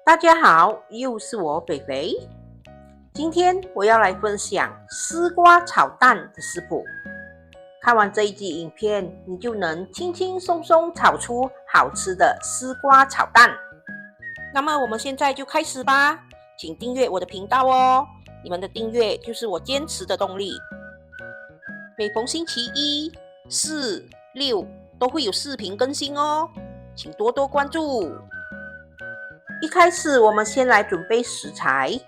大家好，又是我肥肥。今天我要來分享絲瓜炒蛋的食譜。看完這一集影片，你就能輕輕鬆鬆炒出好吃的絲瓜炒蛋。那麼我們現在就開始吧，請訂閱我的頻道哦，你們的訂閱就是我堅持的動力。每逢星期一、四、六都會有視頻更新哦，請多多關注。一開始我們先來準備食材。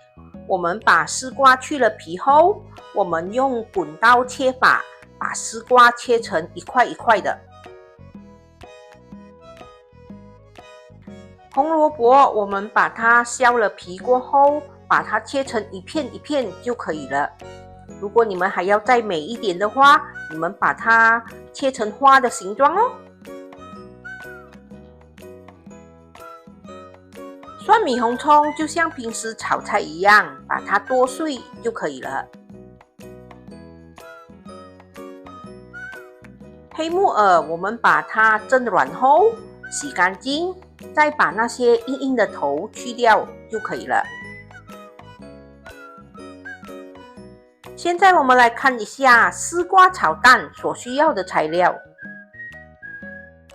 我們把絲瓜去了皮後，我們用滾刀切法把絲瓜切成一塊一塊的。紅蘿蔔我們把它削了皮過後，把它切成一片一片就可以了。如果你們還要再美一點的話，你們把它切成花的形狀哦。蒜米紅蔥就像平時炒菜一樣，把它剁碎就可以了。黑木耳我們把它蒸軟後洗乾淨，再把那些硬硬的頭去掉就可以了。現在我們來看一下絲瓜炒蛋所需要的材料。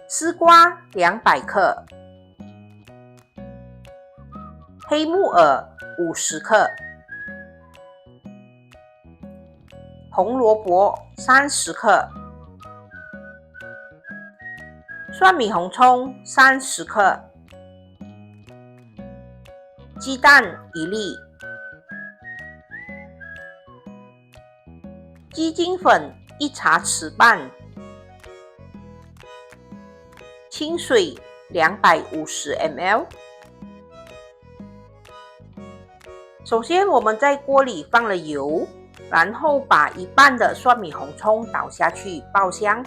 絲瓜200克，黑木耳50克，紅蘿蔔30克，蒜米紅蔥30克，雞蛋1粒，雞精粉1茶匙半，清水250 ml。首先我們在鍋裡放了油，然後把一半的蒜米紅蔥倒下去爆香。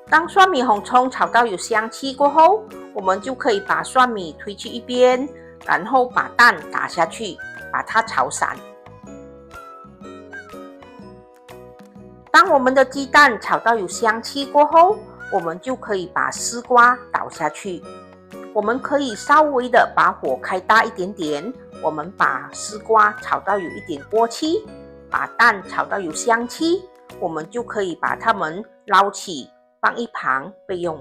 當蒜米紅蔥炒到有香氣過後，我們就可以把蒜米推去一邊，然後把蛋打下去，把它炒散。當我們的雞蛋炒到有香氣過後，我們就可以把絲瓜倒下去。我們可以稍微的把火開大一點點，我們把絲瓜炒到有一點過氣，把蛋炒到有香氣，我們就可以把它們撈起放一旁備用。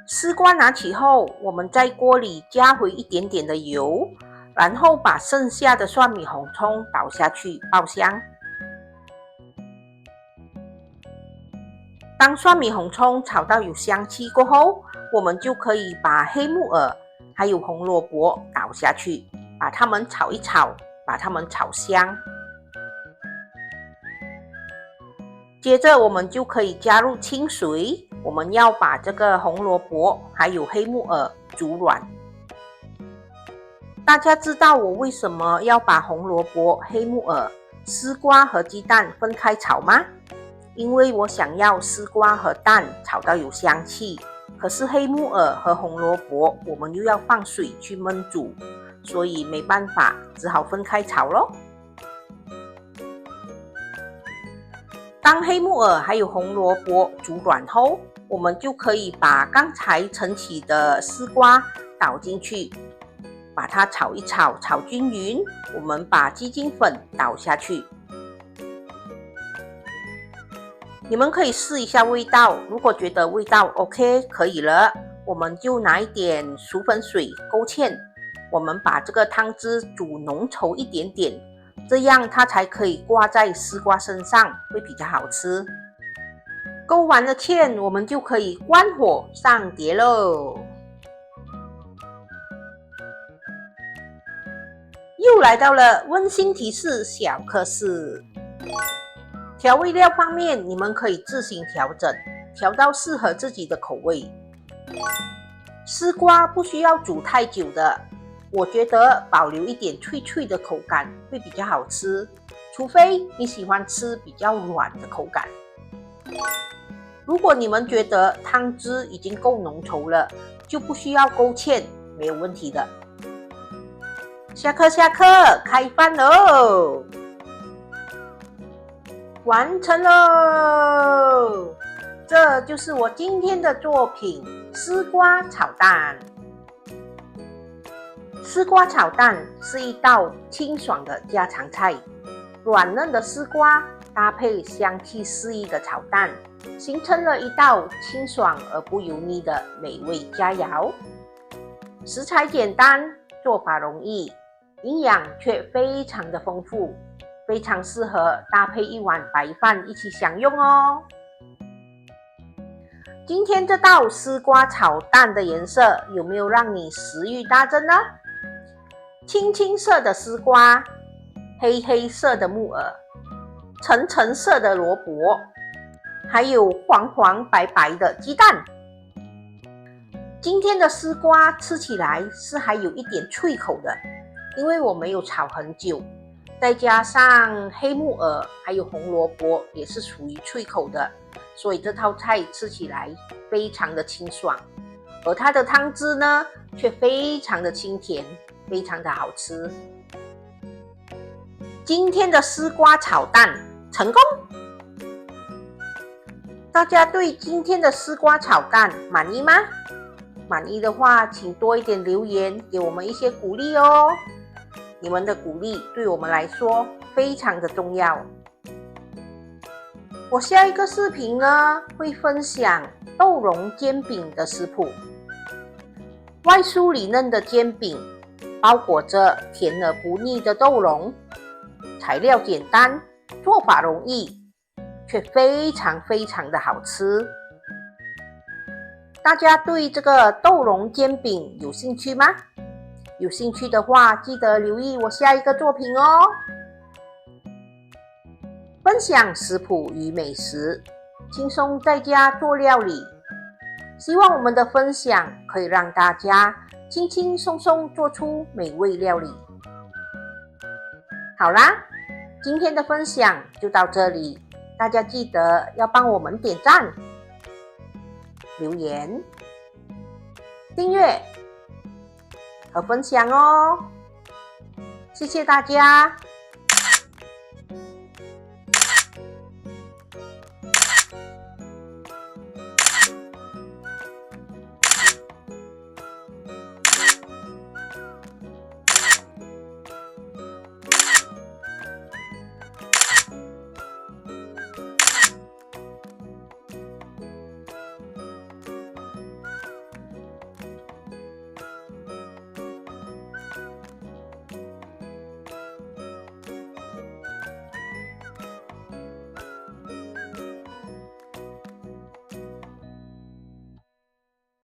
絲瓜拿起後，我們在鍋裡加回一點點的油，然後把剩下的蒜米紅蔥倒下去爆香。當蒜米紅蔥炒到有香氣過後，我們就可以把黑木耳還有紅蘿蔔倒下去，把它們炒一炒，把它們炒香。接着我們就可以加入清水，我們要把這個紅蘿蔔還有黑木耳煮軟。大家知道我為什麼要把紅蘿蔔、黑木耳、絲瓜和雞蛋分開炒嗎？因為我想要絲瓜和蛋炒到有香氣，可是黑木耳和紅蘿蔔我們又要放水去燜煮，所以沒辦法，只好分開炒咯。當黑木耳還有紅蘿蔔煮軟後，我們就可以把剛才盛起的絲瓜倒進去，把它炒一炒，炒均勻。我們把雞精粉倒下去。你們可以試一下味道，如果覺得味道 OK 可以了，我們就拿一點熟粉水勾芡，我們把這個湯汁煮濃稠一點點，這樣它才可以掛在絲瓜身上，會比較好吃。勾完了芡，我們就可以關火上碟嘍。又來到了溫馨提示小課室。調味料方面，你們可以自行調整，調到適合自己的口味。絲瓜不需要煮太久的，我覺得保留一點脆脆的口感會比較好吃，除非你喜歡吃比較軟的口感。如果你們覺得湯汁已經夠濃稠了，就不需要勾芡，沒有問題的。下課，開飯嘍！完成嘍！這就是我今天的作品——絲瓜炒蛋。絲瓜炒蛋是一道清爽的家常菜，軟嫩的絲瓜搭配香氣四溢的炒蛋，形成了一道清爽而不油膩的美味佳肴。食材簡單，做法容易，營養卻非常的豐富，非常適合搭配一碗白飯一起享用哦。今天這道絲瓜炒蛋的顏色有沒有讓你食慾大增呢？青青色的絲瓜，黑黑色的木耳，橙橙色的蘿蔔，還有黃黃白白的雞蛋。今天的絲瓜吃起來是還有一點脆口的，因為我沒有炒很久，再加上黑木耳還有紅蘿蔔也是屬於脆口的，所以這道菜吃起來非常的清爽，而它的湯汁呢卻非常的清甜，非常的好吃。今天的絲瓜炒蛋成功！大家對今天的絲瓜炒蛋滿意嗎？滿意的話，請多一點留言給我們一些鼓勵哦。你們的鼓勵對我們來說非常的重要。我下一個視頻呢，會分享豆蓉煎餅的食譜。外酥裡嫩的煎餅，包裹着甜而不膩的豆蓉，材料簡單，做法容易，卻非常非常的好吃。大家對這個豆蓉煎餅有興趣嗎？有興趣的話，記得留意我下一個作品哦。分享食譜與美食，輕鬆在家做料理。希望我們的分享可以讓大家輕輕鬆鬆做出美味料理。好啦，今天的分享就到這裡，大家記得要幫我們點讚、留言、訂閱和分享哦。謝謝大家。